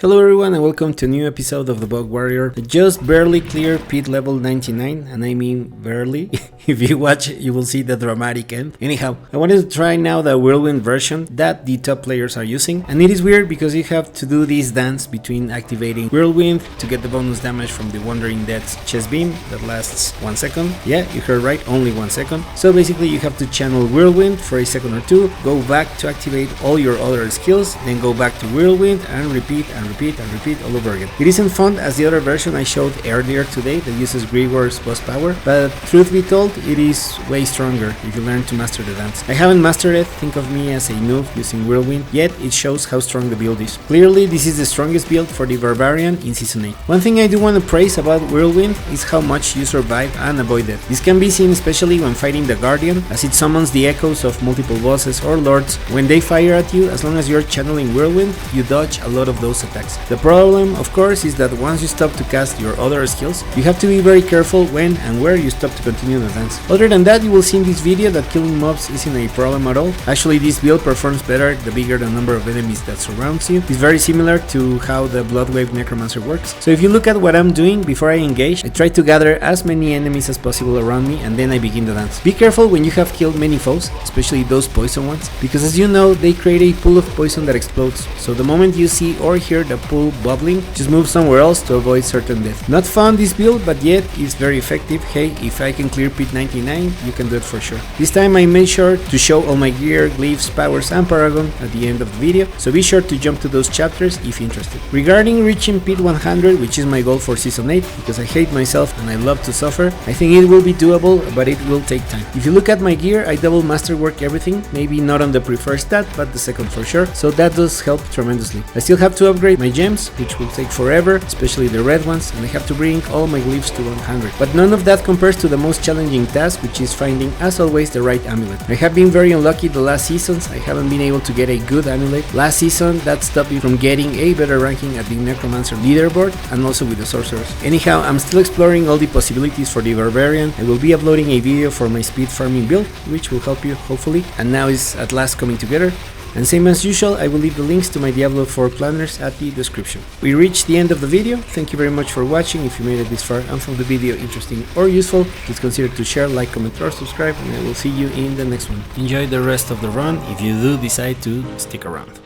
Hello everyone and welcome to a new episode of the Bug Warrior. I just barely cleared pit level 99, and I mean barely. If you watch you will see the dramatic end. Anyhow, I wanted to try now the Whirlwind version that the top players are using, and it is weird because you have to do this dance between activating Whirlwind to get the bonus damage from the Wandering Dead's chest beam that lasts 1 second. Yeah, you heard right, only 1 second. So basically you have to channel Whirlwind for a second or two, go back to activate all your other skills, then go back to Whirlwind and repeat all over again. It isn't fun as the other version I showed earlier today that uses Grievor's boss power, but truth be told, it is way stronger if you learn to master the dance. I haven't mastered it, think of me as a noob using Whirlwind, yet it shows how strong the build is. Clearly this is the strongest build for the Barbarian in Season 8. One thing I do want to praise about Whirlwind is how much you survive and avoid death. This can be seen especially when fighting the Guardian, as it summons the echoes of multiple bosses or lords. When they fire at you, as long as you're channeling Whirlwind, you dodge a lot of those attacks. The problem, of course, is that once you stop to cast your other skills, you have to be very careful when and where you stop to continue the dance. Other than that, you will see in this video that killing mobs isn't a problem at all. Actually, this build performs better the bigger the number of enemies that surrounds you. It's very similar to how the Bloodwave Necromancer works. So if you look at what I'm doing before I engage, I try to gather as many enemies as possible around me and then I begin the dance. Be careful when you have killed many foes, especially those poison ones, because as you know, they create a pool of poison that explodes. So the moment you see or hear the pool bubbling, just move somewhere else to avoid certain death. Not fun this build, but yet it's very effective. Hey, if I can clear pit 99, you can do it for sure. This time I made sure to show all my gear, glyphs, powers and paragon at the end of the video, so be sure to jump to those chapters if interested. Regarding reaching pit 100, which is my goal for Season 8, because I hate myself and I love to suffer, I think it will be doable, but it will take time. If you look at my gear, I double masterwork everything, maybe not on the preferred stat, but the second for sure, so that does help tremendously. I still have to upgrade my gems, which will take forever, especially the red ones, and I have to bring all my glyphs to 100. But none of that compares to the most challenging task, which is finding, as always, the right amulet. I have been very unlucky the last seasons, I haven't been able to get a good amulet. Last season, that stopped me from getting a better ranking at the Necromancer leaderboard, and also with the Sorcerers. Anyhow, I'm still exploring all the possibilities for the Barbarian. I will be uploading a video for my speed farming build, which will help you, hopefully, and now is at last coming together. And same as usual, I will leave the links to my Diablo 4 planners at the description. We reached the end of the video. Thank you very much for watching. If you made it this far and found the video interesting or useful, please consider to share, like, comment or subscribe, and I will see you in the next one. Enjoy the rest of the run if you do decide to stick around.